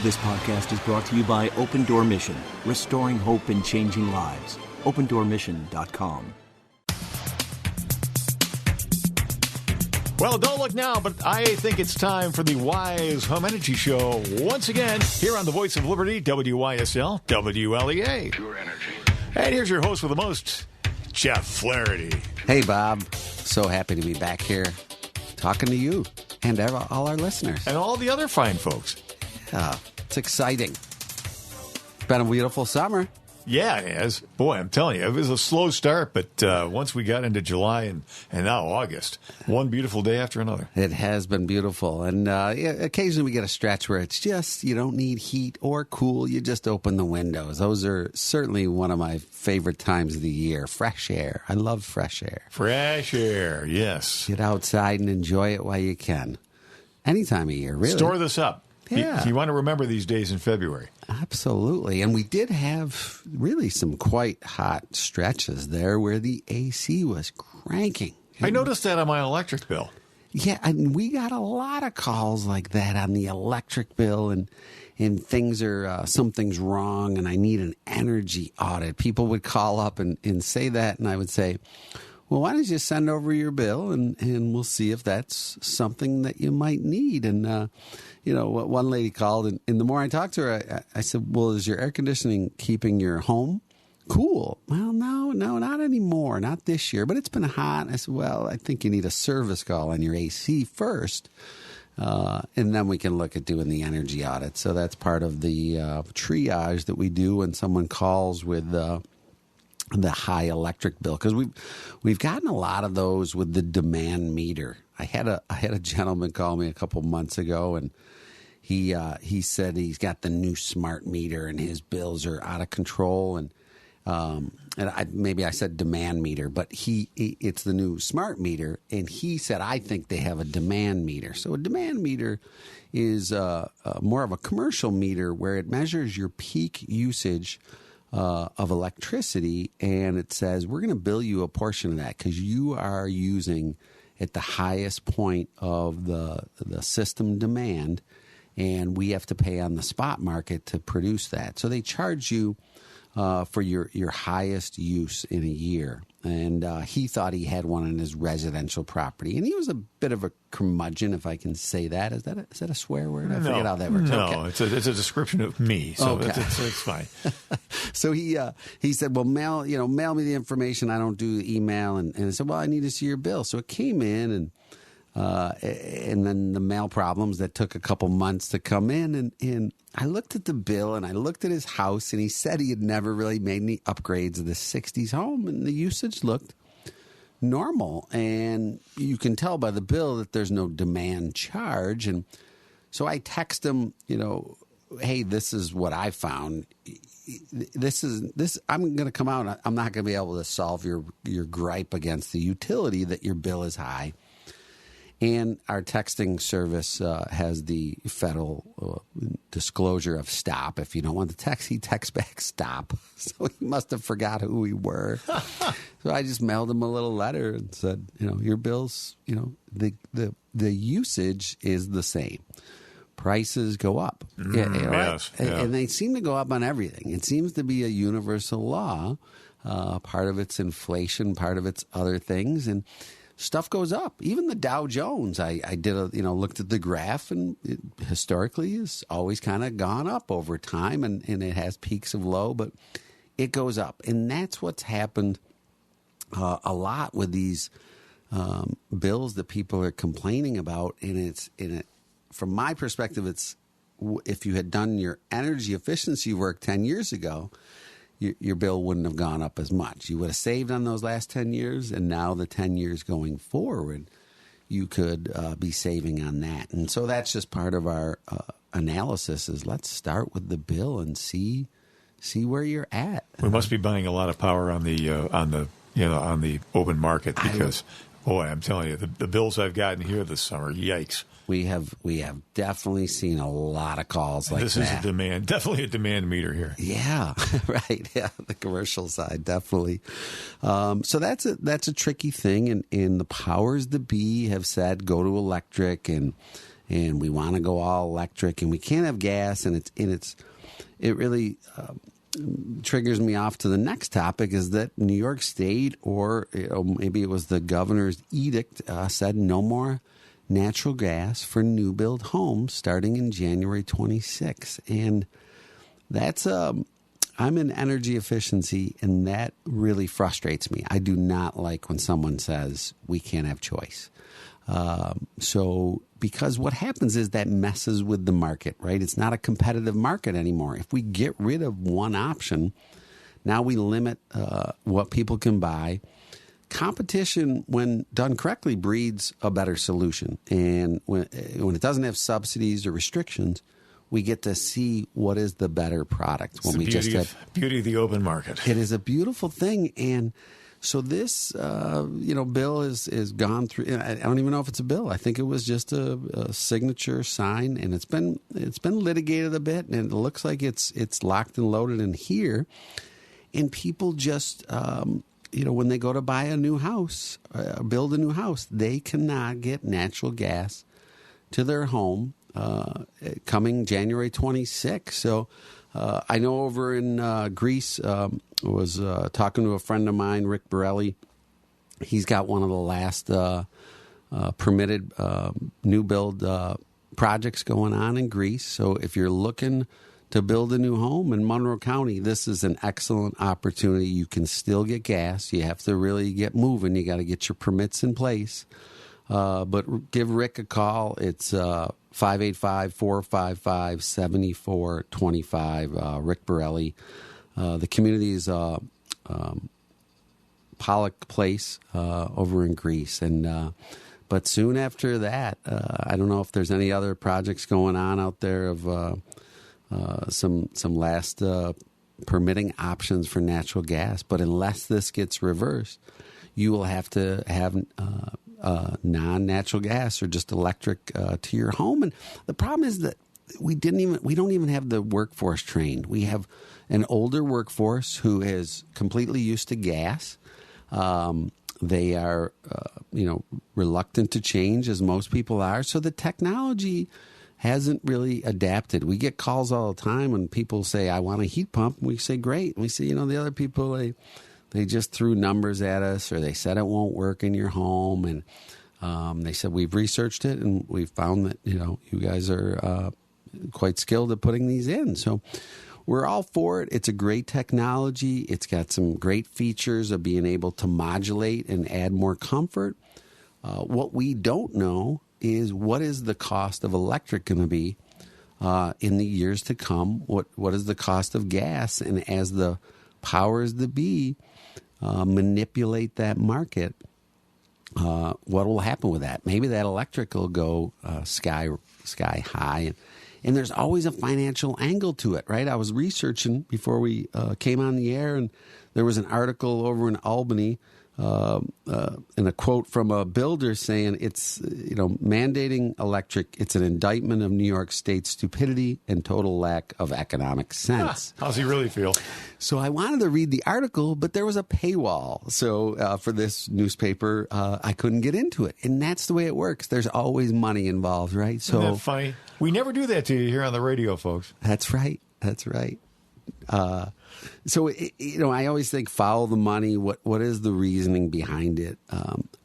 This podcast is brought to you by Open Door Mission, restoring hope and changing lives. OpenDoorMission.com. Well, don't look now, but I think it's time for the Wise Home Energy Show once again here on the Voice of Liberty, WYSL, WLEA. Pure energy. And here's your host with the most, Jeff Flaherty. Hey, Bob. So happy to be back here talking to you and all our listeners. And all the other fine folks. Yeah, it's exciting. It's been a beautiful summer. Yeah, it has. Boy, I'm telling you, it was a slow start, but once we got into July and now August, one beautiful day after another. It has been beautiful. And occasionally we get a stretch where it's just, you don't need heat or cool. You just open the windows. Those are certainly one of my favorite times of the year. Fresh air. I love fresh air. Fresh air, yes. Get outside and enjoy it while you can. Any time of year, really. Store this up. Yeah. You want to remember these days in February. Absolutely. And we did have really some quite hot stretches there where the AC was cranking. I noticed that on my electric bill. Yeah, and we got a lot of calls like that on the electric bill, and things are something's wrong and I need an energy audit. People would call up and say that, and I would say, well, why don't you send over your bill and we'll see if that's something that you might need. And, one lady called, and the more I talked to her, I said, well, is your air conditioning keeping your home cool? Well, no, not anymore. Not this year, but it's been hot. I said, well, I think you need a service call on your AC first, and then we can look at doing the energy audit. So that's part of the triage that we do when someone calls with the high electric bill, because we've gotten a lot of those with the demand meter. I had a gentleman call me a couple months ago, and he said he's got the new smart meter and his bills are out of control, and maybe I said demand meter, but it's the new smart meter, and he said I think they have a demand meter. So a demand meter is more of a commercial meter where it measures your peak usage of electricity, and it says we're going to bill you a portion of that because you are using at the highest point of the system demand, and we have to pay on the spot market to produce that. So they charge you for your highest use in a year. And he thought he had one on his residential property. And he was a bit of a curmudgeon, if I can say that. Is that a swear word? I forget how that works. No, okay. It's a description of me, so okay. it's fine. So he said, well, mail me the information. I don't do email. And I said, well, I need to see your bill. So it came in, and then the mail problems that took a couple months to come in. And I looked at the bill, and I looked at his house, and he said he had never really made any upgrades of the 60s home, and the usage looked normal. And you can tell by the bill that there's no demand charge. And so I text him, hey, this is what I found. I'm going to come out. I'm not going to be able to solve your gripe against the utility that your bill is high. And our texting service has the federal disclosure of stop. If you don't want the text, he texts back stop. So he must have forgot who we were. So I just mailed him a little letter and said, your bills, the usage is the same. Prices go up. Yes, and they seem to go up on everything. It seems to be a universal law. Part of it's inflation, part of it's other things. And stuff goes up. Even the Dow Jones, I did looked at the graph, and it historically has always kind of gone up over time, and it has peaks of low, but it goes up. And that's what's happened a lot with these bills that people are complaining about. And from my perspective, it's if you had done your energy efficiency work 10 years ago, your bill wouldn't have gone up as much. You would have saved on those last 10 years, and now the 10 years going forward, you could be saving on that. And so that's just part of our analysis is let's start with the bill and see where you're at. We must be buying a lot of power on the open market because, boy, I'm telling you, the bills I've gotten here this summer, yikes. We have definitely seen a lot of calls like that. This is definitely a demand meter here. Yeah, right. Yeah, the commercial side, definitely. So that's a tricky thing, and the powers that be have said go to electric, and and we want to go all electric, and we can't have gas, and it really triggers me off to the next topic, is that New York State, or maybe it was the governor's edict, said no more natural gas for new build homes starting in January 26. And that's I'm in energy efficiency, and that really frustrates me. I do not like when someone says we can't have choice. Because what happens is that messes with the market, right? It's not a competitive market anymore. If we get rid of one option, now we limit what people can buy. Competition, when done correctly, breeds a better solution. And when it doesn't have subsidies or restrictions, we get to see what is the better product. When Beauty of the open market. It is a beautiful thing. And so this, bill is gone through. I don't even know if it's a bill. I think it was just a signature sign, and it's been litigated a bit, and it looks like it's locked and loaded in here. And people just, when they go to buy a new house, build a new house, they cannot get natural gas to their home coming January 26th. So I know over in Greece, was talking to a friend of mine, Rick Borelli. He's got one of the last permitted new build projects going on in Greece. So if you're looking to build a new home in Monroe County, this is an excellent opportunity. You can still get gas. You have to really get moving. You got to get your permits in place. But give Rick a call. It's 585-455-7425. Rick Borelli. The community is Pollock Place over in Greece. But soon after that, I don't know if there's any other projects going on out there of some last permitting options for natural gas. But unless this gets reversed, you will have to have non-natural gas or just electric to your home. And the problem is that we don't even have the workforce trained. We have an older workforce who is completely used to gas. They are, reluctant to change, as most people are. So the technology hasn't really adapted. We get calls all the time when people say, I want a heat pump. We say, great. And we say, the other people, they just threw numbers at us, or they said it won't work in your home. And they said, we've researched it, and we've found that, you guys are quite skilled at putting these in. So we're all for it. It's a great technology. It's got some great features of being able to modulate and add more comfort. What we don't know is, what is the cost of electric going to be in the years to come? What is the cost of gas? And as the powers that be manipulate that market, what will happen with that? Maybe that electric will go sky high. And there's always a financial angle to it, right? I was researching before we came on the air, and there was an article over in Albany and a quote from a builder saying it's, mandating electric, it's an indictment of New York State's stupidity and total lack of economic sense. How's he really feel? So I wanted to read the article, but there was a paywall. So for this newspaper, I couldn't get into it. And that's the way it works. There's always money involved, right? So Isn't that funny? We never do that to you here on the radio, folks. That's right. That's right. I always think follow the money. What is the reasoning behind it?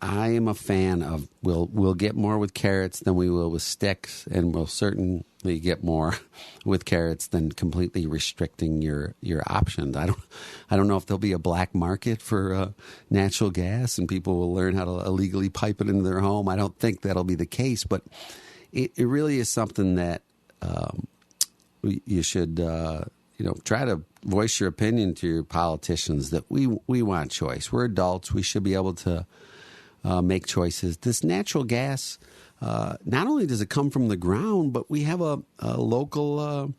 I am a fan of we'll get more with carrots than we will with sticks, and we'll certainly get more with carrots than completely restricting your options. I don't know if there'll be a black market for natural gas and people will learn how to illegally pipe it into their home. I don't think that'll be the case, but it really is something that you should try to voice your opinion to your politicians that we want choice. We're adults. We should be able to make choices. This natural gas, not only does it come from the ground, but we have a local,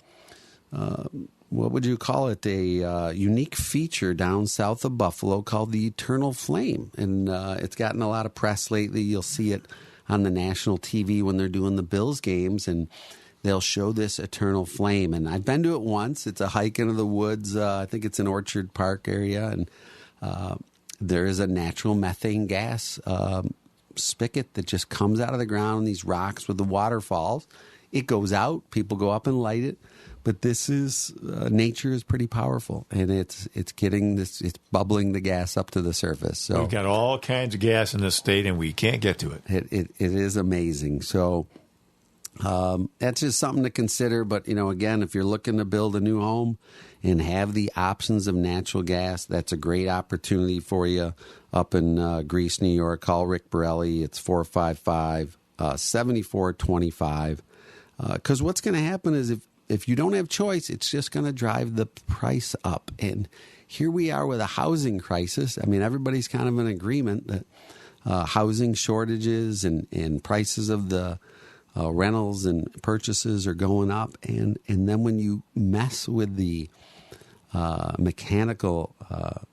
what would you call it, a unique feature down south of Buffalo called the Eternal Flame. And it's gotten a lot of press lately. You'll see it on the national TV when they're doing the Bills games, and they'll show this eternal flame. And I've been to it once. It's a hike into the woods. I think it's in Orchard Park area. And there is a natural methane gas spigot that just comes out of the ground, these rocks with the waterfalls. It goes out. People go up and light it. But this is nature is pretty powerful, and it's getting this. It's bubbling the gas up to the surface. So we've got all kinds of gas in this state, and we can't get to it. It is amazing. So that's just something to consider. But again, if you're looking to build a new home and have the options of natural gas, that's a great opportunity for you up in Greece, New York. Call Rick Borelli. It's 455-7425. Because what's going to happen is if you don't have choice, it's just going to drive the price up. And here we are with a housing crisis. I mean, everybody's kind of in agreement that housing shortages and prices of the rentals and purchases are going up. And then when you mess with the mechanical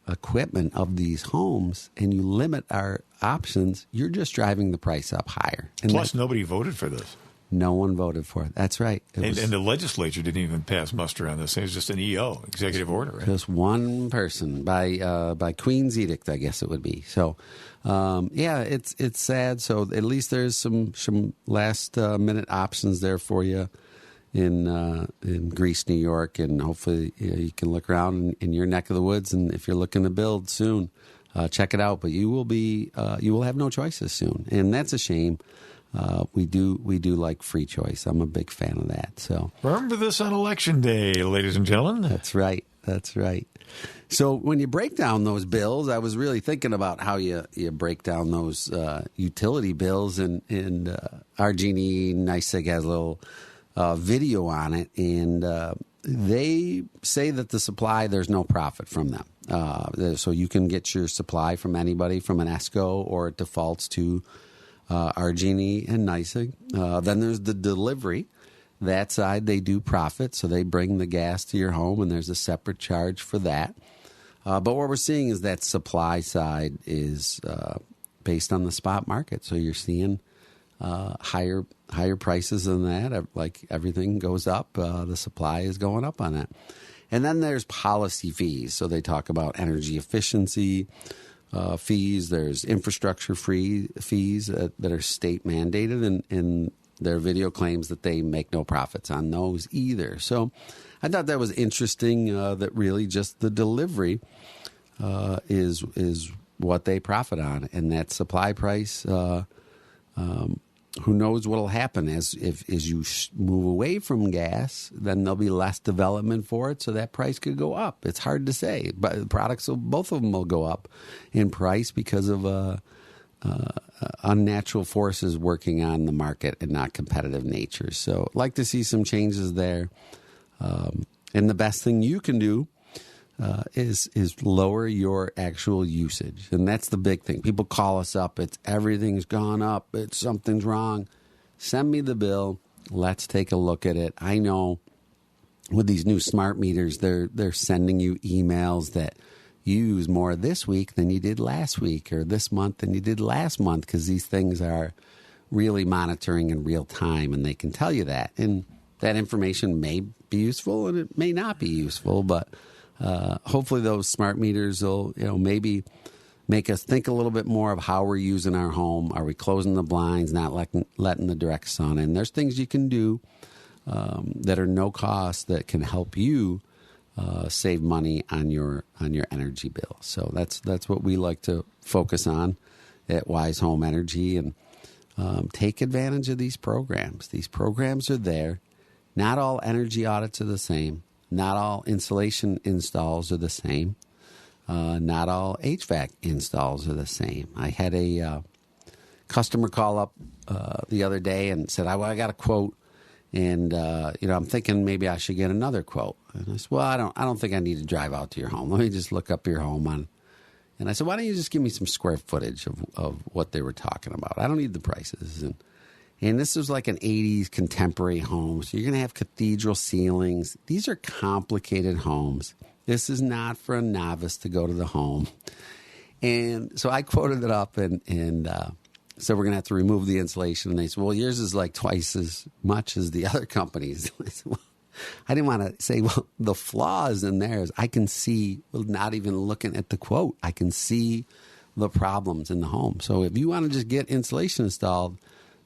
equipment of these homes and you limit our options, you're just driving the price up higher. And plus, nobody voted for this. No one voted for it. That's right. And the legislature didn't even pass muster on this. It was just an EO, executive order, right? Just one person by Queen's edict, I guess it would be. So, it's sad. So at least there's some last minute options there for you in Greece, New York, and hopefully you can look around in your neck of the woods. And if you're looking to build soon, check it out. But you will have no choices soon, and that's a shame. We do like free choice. I'm a big fan of that. So remember this on Election Day, ladies and gentlemen. That's right. So when you break down those bills, I was really thinking about how you break down those utility bills, and RG&E NYSEG has a little video on it, and they say that the supply, there's no profit from them. So you can get your supply from anybody, from an ESCO, or it defaults to RG&E and NYSEG. Then there's the delivery. That side, they do profit, so they bring the gas to your home, and there's a separate charge for that. But what we're seeing is that supply side is based on the spot market. So you're seeing higher prices than that. Like everything goes up, the supply is going up on that. And then there's policy fees. So they talk about energy efficiency fees. There's infrastructure fees that are state mandated, and their video claims that they make no profits on those either. So I thought that was interesting, that really just the delivery is what they profit on, and that supply price. Who knows what will happen as you move away from gas? Then there'll be less development for it, so that price could go up. It's hard to say, but the products both of them will go up in price because of unnatural forces working on the market and not competitive nature. So I'd like to see some changes there. And the best thing you can do is lower your actual usage. And that's the big thing. People call us up. It's everything's gone up. Something's wrong. Send me the bill. Let's take a look at it. I know with these new smart meters, they're sending you emails that you use more this week than you did last week, or this month than you did last month, because these things are really monitoring in real time, and they can tell you that. And that information may be useful and it may not be useful, but hopefully those smart meters will, maybe make us think a little bit more of how we're using our home. Are we closing the blinds, not letting the direct sun in? There's things you can do that are no cost that can help you save money on your energy bill. So that's what we like to focus on at Wise Home Energy, and take advantage of these programs. These programs are there. Not all energy audits are the same. Not all insulation installs are the same. Not all HVAC installs are the same. I had a customer call up the other day and said, I got a quote, and I'm thinking maybe I should get another quote. And I said, well, I don't think I need to drive out to your home. Let me just look up your home on. And I said, why don't you just give me some square footage of what they were talking about? I don't need the prices. And this was like an 80s contemporary home. So you're going to have cathedral ceilings. These are complicated homes. This is not for a novice to go to the home. And so I quoted it up and so we're going to have to remove the insulation. And they said, well, yours is like twice as much as the other companies. I said, well, I didn't want to say, well, the flaws in theirs, I can see, well, not even looking at the quote, I can see the problems in the home. So if you want to just get insulation installed,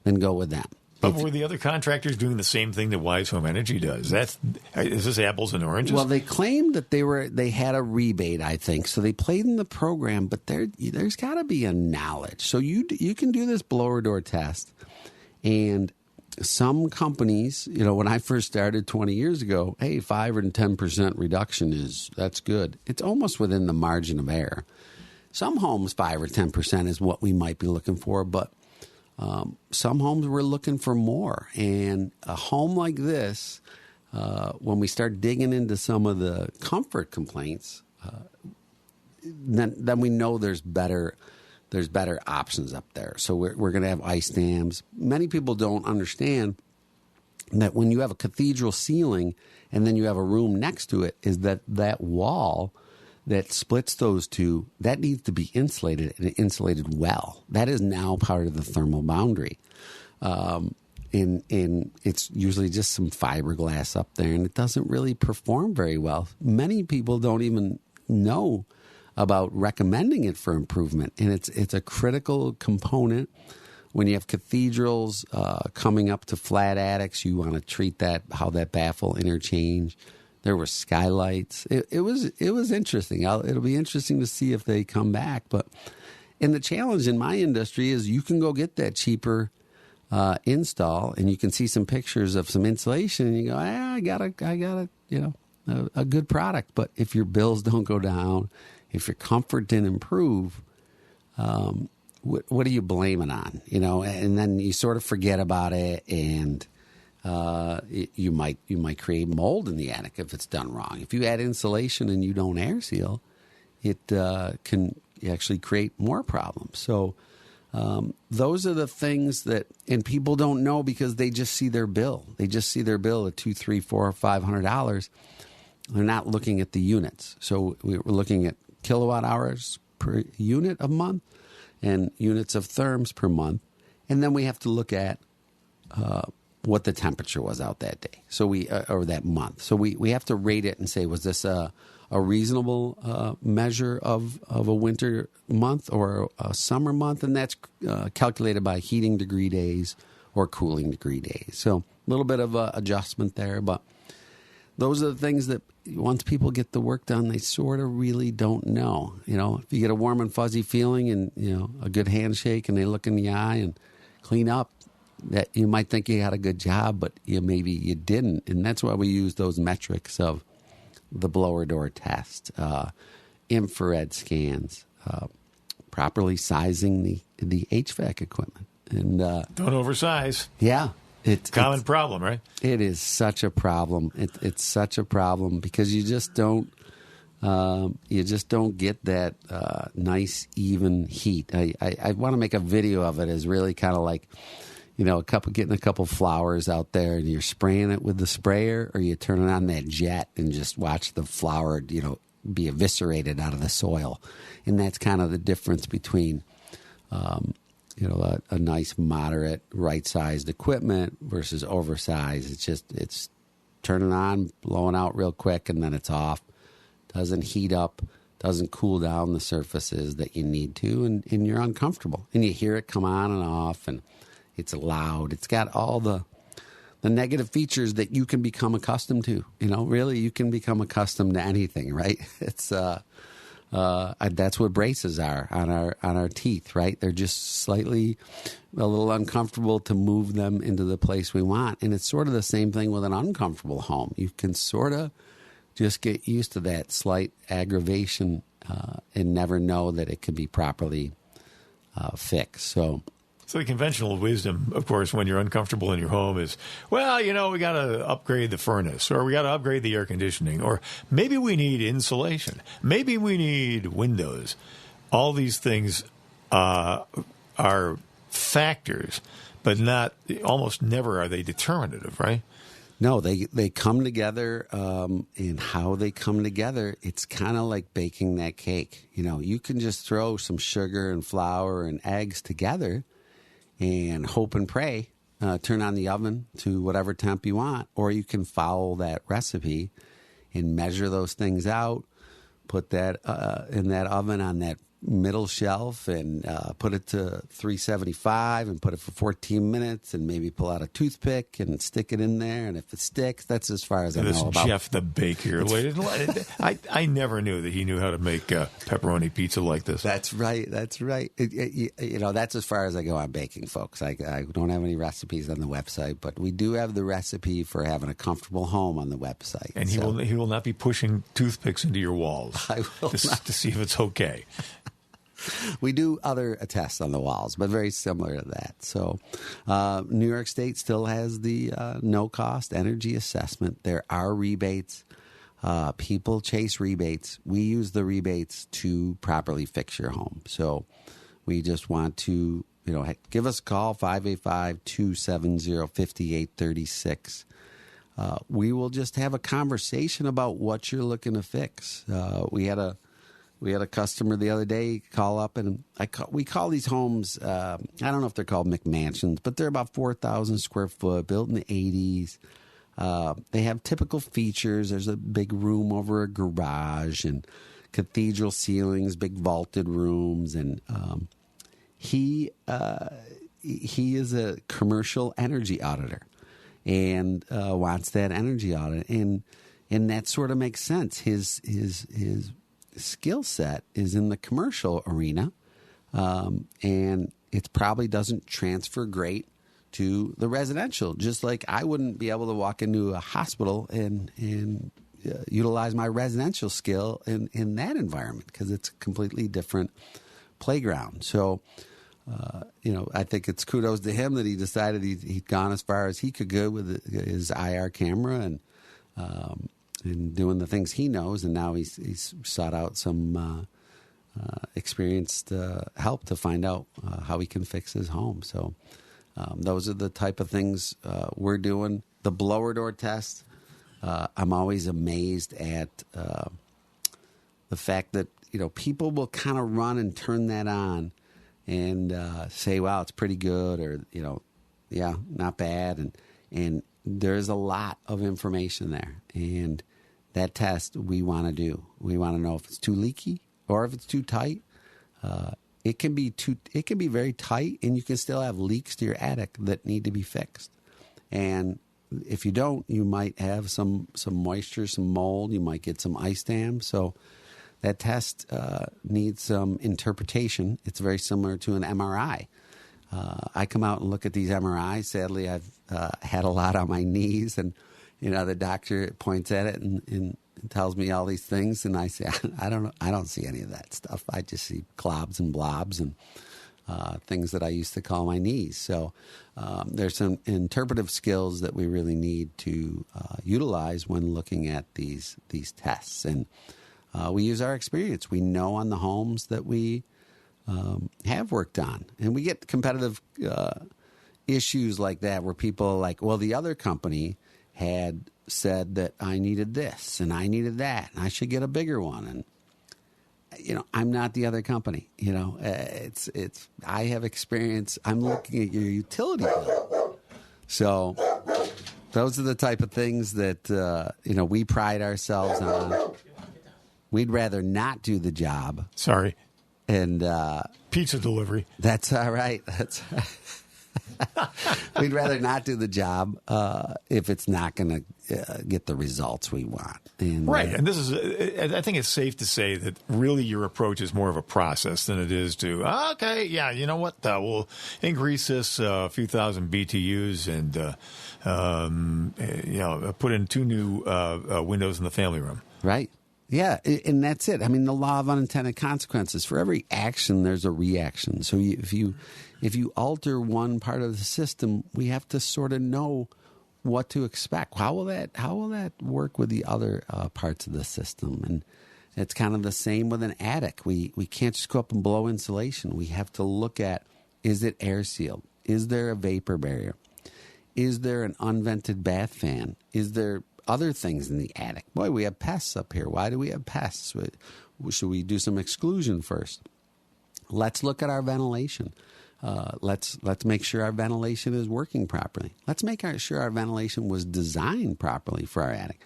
then go with them. But were the other contractors doing the same thing that Wise Home Energy does? Is this apples and oranges? Well, they claimed that they had a rebate, I think. So they played in the program, but there's got to be a knowledge. So you can do this blower door test, and some companies, when I first started 20 years ago, hey, 5 or 10% reduction that's good. It's almost within the margin of error. Some homes, 5 or 10% is what we might be looking for, but some homes we're looking for more. And a home like this, when we start digging into some of the comfort complaints, then we know there's better options up there. So we're going to have ice dams. Many people don't understand that when you have a cathedral ceiling and then you have a room next to it, is that wall that splits those two, that needs to be insulated, and insulated well. That is now part of the thermal boundary. And it's usually just some fiberglass up there, and it doesn't really perform very well. Many people don't even know about recommending it for improvement, and it's a critical component. When you have cathedrals coming up to flat attics, you want to treat how that baffle interchange. There were skylights. It was interesting. It'll be interesting to see if they come back. And the challenge in my industry is you can go get that cheaper install, and you can see some pictures of some insulation, and you go, I got a good product. But if your bills don't go down, if your comfort didn't improve, what are you blaming on? And then you sort of forget about it, and you might create mold in the attic if it's done wrong. If you add insulation and you don't air seal, it can actually create more problems. So those are the things and people don't know because they just see their bill. They just see their bill at $200, $300, $400, $500. They're not looking at the units. So we're looking at kilowatt hours per unit a month and units of therms per month, and then we have to look at what the temperature was out that day, or that month. So we have to rate it and say, was this a reasonable measure of a winter month or a summer month? And that's calculated by heating degree days or cooling degree days. So a little bit of adjustment there, but those are the things that once people get the work done, they sort of really don't know. If you get a warm and fuzzy feeling and a good handshake, and they look in the eye and clean up, that you might think you had a good job, but maybe you didn't. And that's why we use those metrics of the blower door test, infrared scans, properly sizing the HVAC equipment. And don't oversize. Yeah. It's common problem, right? It is such a problem. It's such a problem because you just don't get that nice even heat. I want to make a video of it as really kind of like, getting a couple flowers out there, and you're spraying it with the sprayer, or you turn it on that jet and just watch the flower, be eviscerated out of the soil. And that's kind of the difference between, a nice moderate right-sized equipment versus oversized. It's turning on, blowing out real quick, and then it's off. Doesn't heat up, doesn't cool down the surfaces that you need to, and you're uncomfortable. And you hear it come on and off, and it's loud. It's got all the negative features that you can become accustomed to. Really, you can become accustomed to anything, right? It's that's what braces are on our teeth, right? They're just slightly a little uncomfortable to move them into the place we want. And it's sort of the same thing with an uncomfortable home. You can sort of just get used to that slight aggravation and never know that it can be properly fixed. So the conventional wisdom, of course, when you're uncomfortable in your home is, we got to upgrade the furnace, or we got to upgrade the air conditioning, or maybe we need insulation. Maybe we need windows. All these things are factors, but almost never are they determinative, right? No, they come together, and how they come together, it's kind of like baking that cake. You can just throw some sugar and flour and eggs together and hope and pray, turn on the oven to whatever temp you want, or you can follow that recipe and measure those things out, put that in that oven on that middle shelf and put it to 375 and put it for 14 minutes and maybe pull out a toothpick and stick it in there. And if it sticks, that's as far as I know about Jeff the baker. I never knew that he knew how to make pepperoni pizza like this. That's right. That's right. That's as far as I go on baking, folks. I don't have any recipes on the website, but we do have the recipe for having a comfortable home on the website. And he will not be pushing toothpicks into your walls to see if it's okay. We do other tests on the walls, but very similar to that. So New York State still has the no-cost energy assessment. There are rebates. People chase rebates. We use the rebates to properly fix your home. So we just want to, give us a call, 585-270-5836. We will just have a conversation about what you're looking to fix. We had a customer the other day call up, and we call these homes, I don't know if they're called McMansions, but they're about 4,000 square foot, built in the 80s. They have typical features. There's a big room over a garage and cathedral ceilings, big vaulted rooms. And he is a commercial energy auditor and wants that energy audit. And that sort of makes sense. His skill set is in the commercial arena, and it probably doesn't transfer great to the residential. Just like I wouldn't be able to walk into a hospital and utilize my residential skill in that environment because it's a completely different playground. So, I think it's kudos to him that he decided he'd gone as far as he could go with his IR camera and doing the things he knows, and now he's sought out some experienced help to find out how he can fix his home. So those are the type of things we're doing. The blower door test, I'm always amazed at the fact that people will kind of run and turn that on and say, "Wow, it's pretty good," or "Yeah, not bad," and there's a lot of information there, and that test we want to do. We want to know if it's too leaky or if it's too tight. It can be very tight, and you can still have leaks to your attic that need to be fixed. And if you don't, you might have some moisture, some mold. You might get some ice dam. So that test needs some interpretation. It's very similar to an MRI. I come out and look at these MRIs. Sadly, I've had a lot on my knees, and the doctor points at it and tells me all these things, and I say, I don't see any of that stuff. I just see globs and blobs and things that I used to call my knees. So there's some interpretive skills that we really need to utilize when looking at these tests, and we use our experience. We know on the homes that we have worked on, and we get competitive issues like that where people are like, well, the other company had said that I needed this and I needed that and I should get a bigger one. And I'm not the other company. It's I have experience. I'm looking at your utility bill. So those are the type of things that we pride ourselves on. We'd rather not do the job. Sorry. And pizza delivery. That's all right. We'd rather not do the job if it's not going to get the results we want. And, right. And this is, I think it's safe to say that really your approach is more of a process than it is to, okay, yeah, you know what, we'll increase this a few thousand BTUs and, put in 2 new windows in the family room. Right. Yeah, and that's it. I mean, the law of unintended consequences. For every action, there's a reaction. So if you alter one part of the system, we have to sort of know what to expect. How will that work with the other parts of the system? And it's kind of the same with an attic. We can't just go up and blow insulation. We have to look at, is it air sealed? Is there a vapor barrier? Is there an unvented bath fan? Is there other things in the attic? Boy, we have pests up here. Why do we have pests? Should we do some exclusion first? Let's look at our ventilation. Let's make sure our ventilation is working properly. Let's make sure our ventilation was designed properly for our attic.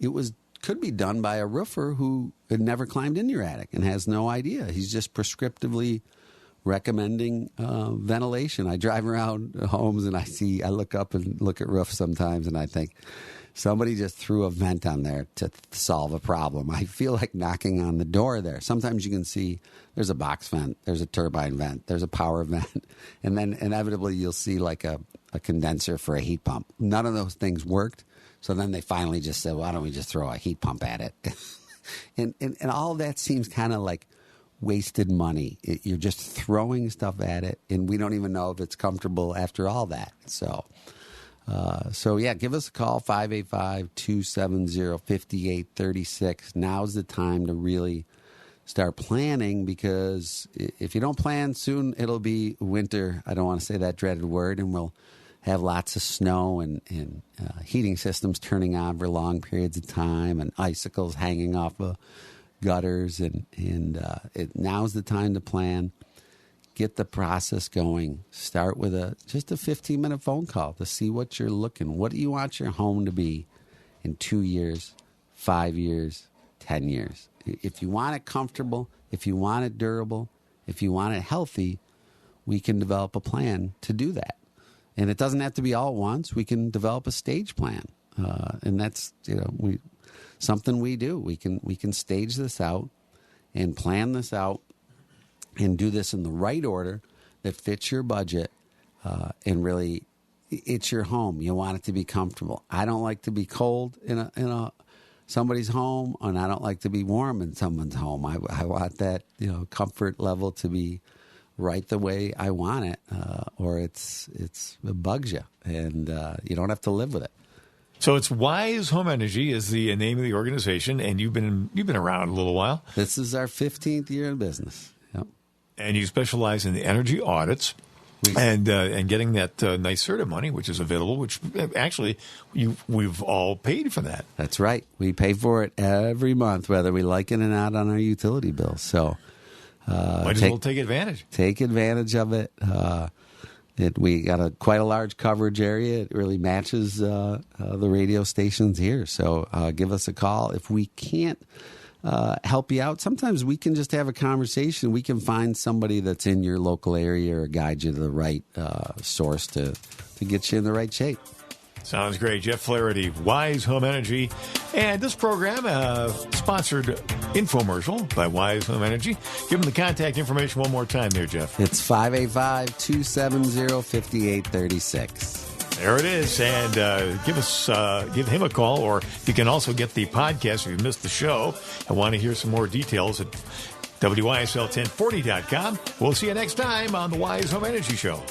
It was could be done by a roofer who had never climbed in your attic and has no idea. He's just prescriptively recommending ventilation. I drive around homes and I look up and look at roofs sometimes and I think somebody just threw a vent on there to solve a problem. I feel like knocking on the door there. Sometimes you can see there's a box vent, there's a turbine vent, there's a power vent, and then inevitably you'll see like a condenser for a heat pump. None of those things worked. So then they finally just said, why don't we just throw a heat pump at it? and all of that seems kind of like wasted money. You're just throwing stuff at it, and we don't even know if it's comfortable after all that. So yeah, give us a call, 585-270-5836. Now's the time to really start planning, because if you don't plan soon, it'll be winter. I don't want to say that dreaded word, and we'll have lots of snow and heating systems turning on for long periods of time and icicles hanging off of gutters. Now's the time to plan. Get the process going. Start with just a 15-minute phone call to see what you're looking. What do you want your home to be in 2 years, 5 years, 10 years? If you want it comfortable, if you want it durable, if you want it healthy, we can develop a plan to do that. And it doesn't have to be all at once. We can develop a stage plan, and that's something we do. We can stage this out and plan this out and do this in the right order that fits your budget. And really, it's your home. You want it to be comfortable. I don't like to be cold in somebody's home, and I don't like to be warm in someone's home. I want that comfort level to be right the way I want it, or it bugs you, and you don't have to live with it. So it's Wise Home Energy is the name of the organization, and you've been around a little while. This is our 15th year in business. Yep. And you specialize in the energy audits and getting that nice CERTA money, which is available. Which actually we've all paid for that. That's right. We pay for it every month, whether we like it or not, on our utility bill. So. Might as well take advantage. Take advantage of it. We got quite a large coverage area. It really matches the radio stations here. So give us a call. If we can't help you out, sometimes we can just have a conversation. We can find somebody that's in your local area or guide you to the right source to get you in the right shape. Sounds great. Jeff Flaherty, Wise Home Energy. And this program, sponsored infomercial by Wise Home Energy. Give them the contact information one more time there, Jeff. It's 585-270-5836. There it is. And give him a call, or you can also get the podcast if you missed the show and want to hear some more details at WYSL1040.com. We'll see you next time on the Wise Home Energy Show.